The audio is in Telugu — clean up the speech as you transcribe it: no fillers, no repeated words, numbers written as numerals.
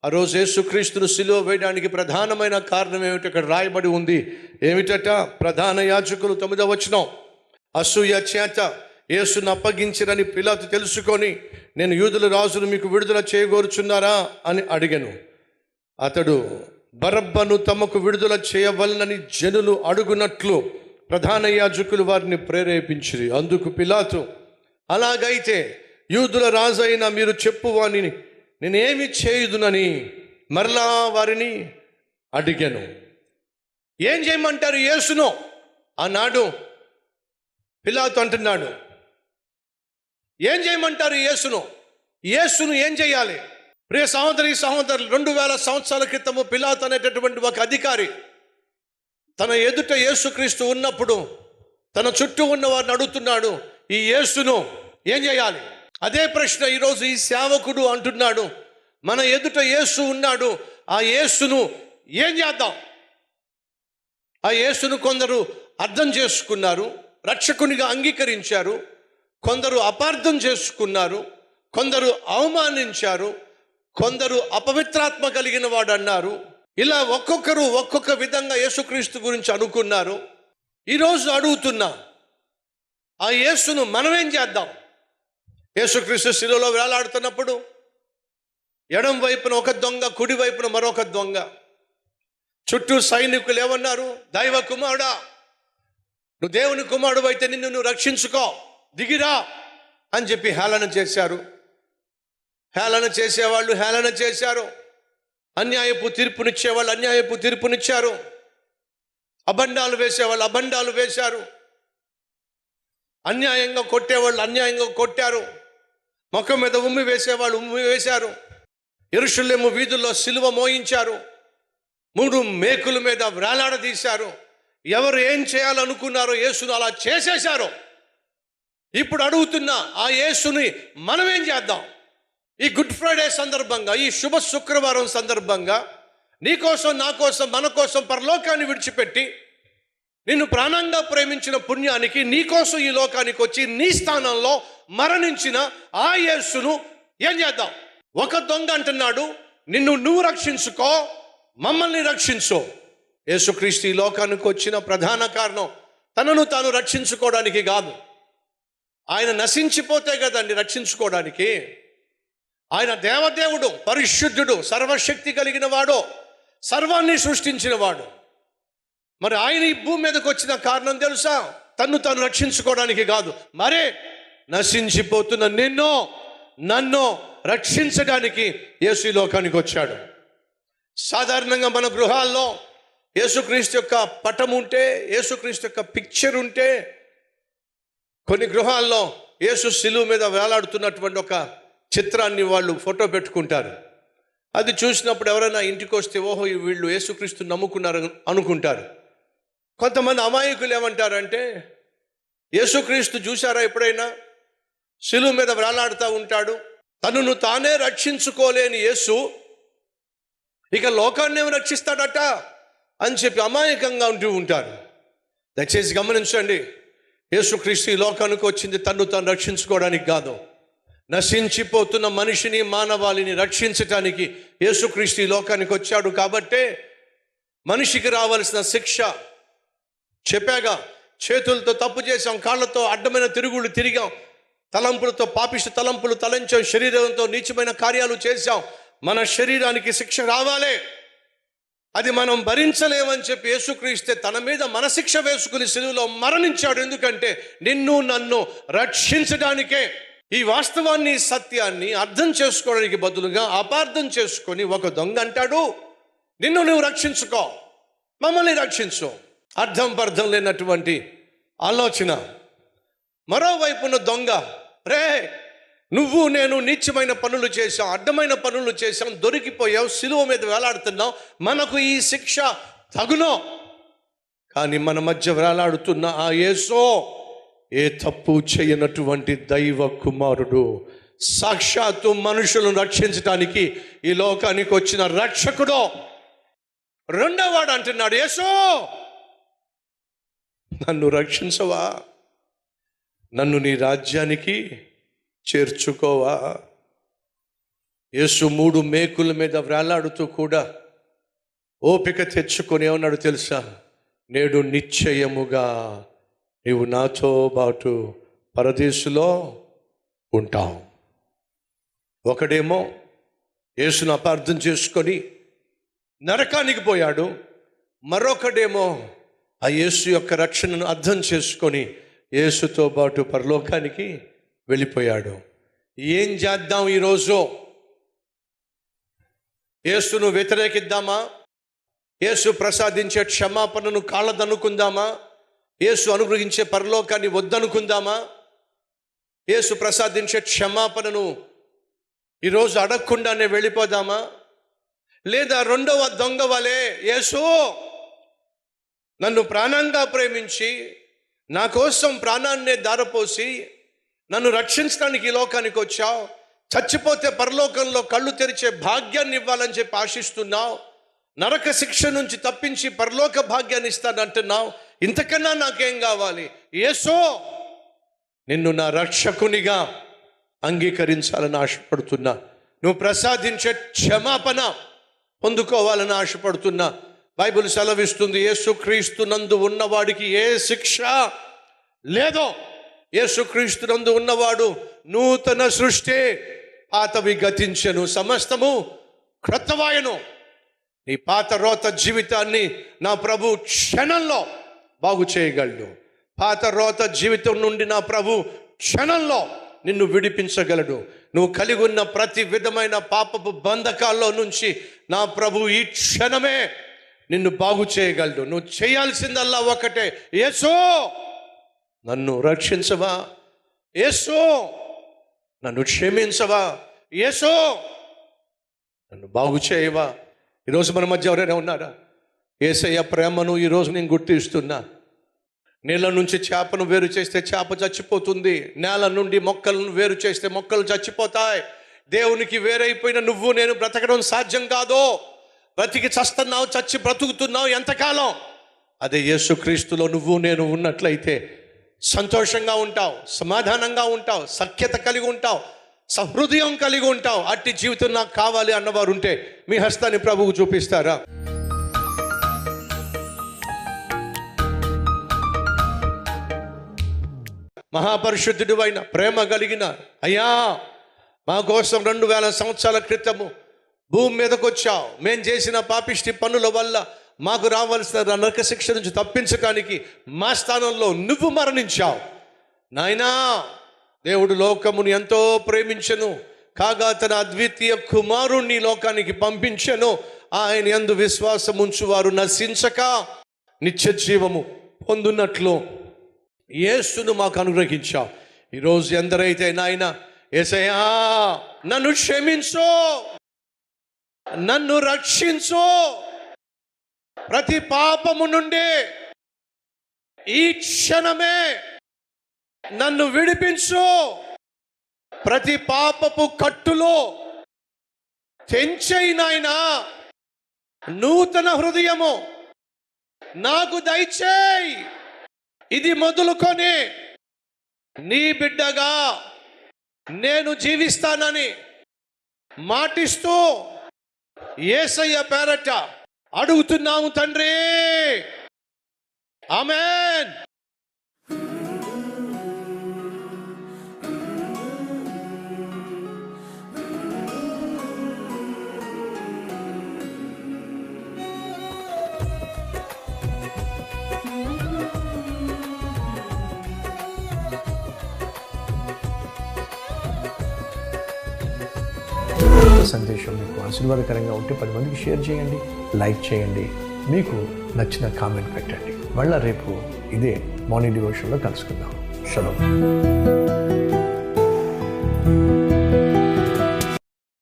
ఆ రోజు యేసుక్రీస్తును సిలువ వేయడానికి ప్రధానమైన కారణం ఏమిటి? అక్కడ రాయబడి ఉంది. ఏమిటట? ప్రధాన యాజకులు 9వ వచనం, అసూయ చేత యేసును అప్పగించిరని పిలాతు తెలుసుకొని, నేను యూదుల రాజును మీకు విడుదల చేయగోరుచున్నారా అని అడిగాను. అతడు బరబ్బను తమకు విడుదల చేయవలనని జనులు అడుగునట్లు ప్రధాన యాజకులు వారిని ప్రేరేపించిరి. అందుకు పిలాతు, అలాగైతే యూదుల రాజు అయిన మీరు చెప్పువాని నేనేమి చేయుదునని మరలా వారిని అడిగాను. ఏం చేయమంటారు యేసును? ఆనాడు పిలాతు అంటున్నాడు, ఏం చేయమంటారు యేసును? యేసును ఏం చేయాలి? ప్రియ సహోదరి సహోదరులు, 2000 సంవత్సరాల క్రితము పిలాతు అనేటటువంటి ఒక అధికారి తన ఎదుట యేసుక్రీస్తు ఉన్నప్పుడు తన చుట్టూ ఉన్న వారిని అడుగుతున్నాడు, ఈ యేసును ఏం చేయాలి? అదే ప్రశ్న ఈరోజు ఈ సేవకుడు అంటున్నాడు. మన ఎదుట యేసు ఉన్నాడు, ఆ యేసును ఏం చేద్దాం? ఆ యేసును కొందరు అర్థం చేసుకున్నారు, రక్షకునిగా అంగీకరించారు, కొందరు అపార్థం చేసుకున్నారు, కొందరు అవమానించారు, కొందరు అపవిత్రాత్మ కలిగిన వాడు అన్నారు. ఇలా ఒక్కొక్కరు ఒక్కొక్క విధంగా యేసుక్రీస్తు గురించి అనుకున్నారు. ఈరోజు అడుగుతున్నా, ఆ యేసును మనమేం చేద్దాం? యేసుక్రీస్తు శిలువలో వేలాడుతున్నప్పుడు ఎడం వైపున ఒక దొంగ, కుడి వైపున మరొక దొంగ, చుట్టూ సైనికులు ఏమన్నారు? దైవ కుమారుడా, నువ్వు దేవుని కుమారుడు అయితే నిన్ను రక్షించుకో, దిగిరా అని చెప్పి హేళన చేశారు. హేళన చేసేవాళ్ళు హేళన చేశారు, అన్యాయపు తీర్పునిచ్చేవాళ్ళు అన్యాయపు తీర్పునిచ్చారు, అబండాలు వేసేవాళ్ళు అబండాలు వేశారు, అన్యాయంగా కొట్టేవాళ్ళు అన్యాయంగా కొట్టారు, ముఖం మీద ఉమ్మి వేసేవాళ్ళు ఉమ్మి వేశారు. యెరూషలేము వీధుల్లో సిలువ మోయించారు, 3 మేకుల మీద వేలాడదీశారు. ఎవరు ఏం చేయాలనుకున్నారో యేసును అలా చేసేశారు. ఇప్పుడు అడుగుతున్నా, ఆ యేసుని మనం ఏం చేద్దాం? ఈ గుడ్ ఫ్రైడే సందర్భంగా, ఈ శుభ శుక్రవారం సందర్భంగా నీ కోసం, నా కోసం, మన కోసం పరలోకాన్ని విడిచిపెట్టి నిన్ను ప్రాణంగా ప్రేమించిన పుణ్యానికి నీ కోసం ఈ లోకానికి వచ్చి నీ స్థానంలో మరణించిన ఆ యేసును ఏం చేద్దాం? ఒక దొంగ అంటున్నాడు, నువ్వు రక్షించుకో, మమ్మల్ని రక్షించు. యేసుక్రీస్తు ఈ లోకానికి వచ్చిన ప్రధాన కారణం తనను తాను రక్షించుకోవడానికి కాదు. ఆయన నశించిపోతే కదండి రక్షించుకోవడానికి. ఆయన దేవదేవుడు, పరిశుద్ధుడు, సర్వశక్తి కలిగిన వాడు, సర్వాన్ని సృష్టించిన వాడు. మరి ఆయన ఈ భూమి మీదకి వచ్చిన కారణం తెలుసా? తన్ను తాను రక్షించుకోవడానికి కాదు, మరే నశించిపోతున్న నన్ను రక్షించడానికి యేసు ఈ లోకానికి వచ్చాడు. సాధారణంగా మన గృహాల్లో యేసుక్రీస్తు యొక్క పటం ఉంటే, యేసుక్రీస్తు యొక్క పిక్చర్ ఉంటే, కొన్ని గృహాల్లో యేసు శిలువ మీద వేలాడుతున్నటువంటి ఒక చిత్రాన్ని వాళ్ళు ఫోటో పెట్టుకుంటారు. అది చూసినప్పుడు ఎవరైనా ఇంటికి వస్తే, ఓహో వీళ్ళు యేసుక్రీస్తు నమ్ముకున్నారు అనుకుంటారు. కొంతమంది అమాయకులు ఏమంటారంటే, యేసుక్రీస్తు చూశారా ఎప్పుడైనా? శిలువ మీద వేలాడుతూ ఉంటాడు, తనను తానే రక్షించుకోలేని యేసు ఇక లోకాన్ని రక్షిస్తాడట అని చెప్పి అమాయకంగా ఉంటూ ఉంటారు. దయచేసి గమనించండి, యేసుక్రీస్తు ఈ లోకానికి వచ్చింది తన్ను తాను రక్షించుకోవడానికి కాదు, నశించిపోతున్న మనిషిని, మానవాళిని రక్షించటానికి యేసుక్రీస్తు ఈ లోకానికి వచ్చాడు. కాబట్టే మనిషికి రావాల్సిన శిక్ష చెప్పాగా, చేతులతో తప్పు చేసాం, కాళ్ళతో అడ్డమైన తిరుగుళ్ళు తిరిగాం, తలంపులతో పాపిష్టి తలంపులు తలంచాం, శరీరంతో నీచమైన కార్యాలు చేశాం. మన శరీరానికి శిక్ష రావాలి, అది మనం భరించలేమని చెప్పి యేసుక్రీస్తే తన మీద మన శిక్ష వేసుకుని సిలువలో మరణించాడు. ఎందుకంటే నన్ను రక్షించడానికే. ఈ వాస్తవాన్ని, సత్యాన్ని అర్థం చేసుకోవడానికి బదులుగా అపార్థం చేసుకొని ఒక దొంగ అంటాడు, నువ్వు రక్షించుకో, మమ్మల్ని రక్షించు. అర్థం పర్థం లేనటువంటి ఆలోచన. మరోవైపున దొంగ, రే నువ్వు నేను నీచమైన పనులు చేశాం, అడ్డమైన పనులు చేశాం, దొరికిపోయావు, సిలువ మీద వేలాడుతున్నావు, మనకు ఈ శిక్ష తగునో. కానీ మన మధ్య వేలాడుతున్న ఆ యేసో ఏ తప్పు చేయనటువంటి దైవ కుమారుడు, సాక్షాత్తు మనుషులను రక్షించడానికి ఈ లోకానికి వచ్చిన రక్షకుడు. రెండోవాడు అంటున్నాడు, యేసో నన్ను రక్షించవా, నన్ను నీ రాజ్యానికి చేర్చుకోవా. యేసు 3 మేకుల మీద వేలాడుతూ కూడా ఓపిక తెచ్చుకొని ఏమన్నాడు తెలుసా? నేడు నిశ్చయముగా నీవు నాతో పాటు పరదేశులో ఉంటావు. ఒకడేమో యేసును అపార్థం చేసుకొని నరకానికి పోయాడు, మరొకడేమో ఆ యేసు యొక్క రక్షణను అర్థం చేసుకొని యేసుతో పాటు పరలోకానికి వెళ్ళిపోయాడు. ఏం చేద్దాం ఈరోజు? యేసును వ్యతిరేకిద్దామా? యేసు ప్రసాదించే క్షమాపణను కాళ్ళదనుకుందామా? యేసు అనుగ్రహించే పరలోకాన్ని వద్దనుకుందామా? యేసు ప్రసాదించే క్షమాపణను ఈరోజు అడగకుండానే వెళ్ళిపోదామా? లేదా రెండవ దొంగ వలె, యేసు నన్ను ప్రాణంగా ప్రేమించి నా కోసం ప్రాణాన్నే దారపోసి నన్ను రక్షించడానికి ఈ లోకానికి వచ్చావు, చచ్చిపోతే పరలోకంలో కళ్ళు తెరిచే భాగ్యాన్ని ఇవ్వాలని చెప్పి ఆశిస్తున్నావు, నరక శిక్ష నుంచి తప్పించి పరలోక భాగ్యాన్ని ఇస్తానంటున్నావు. ఇంతకన్నా నాకేం కావాలి? యేసు నిన్ను నా రక్షకునిగా అంగీకరించాలని ఆశపడుతున్నా. నువ్వు ప్రసాదించే క్షమాపణ పొందుకోవాలని ఆశపడుతున్నా. బైబిల్ సెలవిస్తుంది, యేసుక్రీస్తు నందు ఉన్నవాడికి ఏ శిక్ష లేదో. యేసుక్రీస్తు నందు ఉన్నవాడు నూతన సృష్టి, పాతవి గతించెను, సమస్తము క్రొత్తవాయను. నీ పాత రోత జీవితాన్ని నా ప్రభు క్షణంలో బాగు చేయగలడు. పాత రోత జీవితం నుండి నా ప్రభు క్షణంలో నిన్ను విడిపించగలడు. నువ్వు కలిగి ఉన్న ప్రతి విధమైన పాపపు బంధకాల్లో నుంచి నా ప్రభు ఈ క్షణమే నిన్ను బాగు చేయగలడు. నువ్వు చేయాల్సిందల్లా ఒకటే, యేసు నన్ను రక్షించవా? యేసు నన్ను క్షమించవా? యేసు నన్ను బాగు చేయవా? ఈరోజు మన మధ్య ఎవరైనా ఉన్నారా? యేసయ్య ప్రేమను ఈరోజు నేను గుర్తిస్తున్నా. నీళ్ళ నుంచి చేపను వేరు చేస్తే చేప చచ్చిపోతుంది, నేల నుండి మొక్కలను వేరు చేస్తే మొక్కలు చచ్చిపోతాయి. దేవునికి వేరైపోయిన నువ్వు నేను బ్రతకడం సాధ్యం కాదు. బ్రతికి చస్తున్నావు, చచ్చి బ్రతుకుతున్నావు ఎంతకాలం? అదే యేసుక్రీస్తులో నువ్వు నేను ఉన్నట్లయితే సంతోషంగా ఉంటావు, సమాధానంగా ఉంటావు, సఖ్యత కలిగి ఉంటావు, సహృదయం కలిగి ఉంటావు. అట్టి జీవితం నాకు కావాలి అన్నవారు ఉంటే మీ హస్తాన్ని ప్రభువుకు చూపిస్తారా? మహాపరిశుద్ధుడు అయిన ప్రేమ కలిగిన అయ్యా, మా కోసం 2000 సంవత్సరాల క్రితము భూమి మీదకి వచ్చావు. మేము చేసిన పాపిష్టి పనుల వల్ల మాకు రావాల్సిన నరక శిక్ష నుంచి తప్పించడానికి మా స్థానంలో నువ్వు మరణించావు. నాయనా, దేవుడు లోకమును ఎంతో ప్రేమించెను, కాగా తన అద్వితీయ కుమారుణ్ణి లోకానికి పంపించెను. ఆయన యందు విశ్వాసం ఉంచువారు నశించక నిత్య జీవము పొందున్నట్లు యేసును మాకు అనుగ్రహించావు. ఈరోజు ఎందరైతే నాయన యేసయ్యా నన్ను క్షమించు, నన్ను రక్షించు, ప్రతి పాపము నుండి ఈ క్షణమే నన్ను విడిపించు, ప్రతి పాపపు కట్టులో తెంచేయి నాయనా, నూతన హృదయము నాకు దయచేయి. ఇది మొదలుకొని నీ బిడ్డగా నేను జీవిస్తానని మాటిస్తూ యేసయ్య పేరట అడుగుతున్నాము తండ్రి. ఆమేన్. సందేశం మీకు ఆశీర్వాదకరంగా ఉంటే 10 మందికి షేర్ చేయండి, లైక్ చేయండి, మీకు నచ్చిన కామెంట్ పెట్టండి. మళ్ళీ రేపు ఇదే మార్నింగ్ డివోషన్లో కలుసుకుందాం. షలోమ్.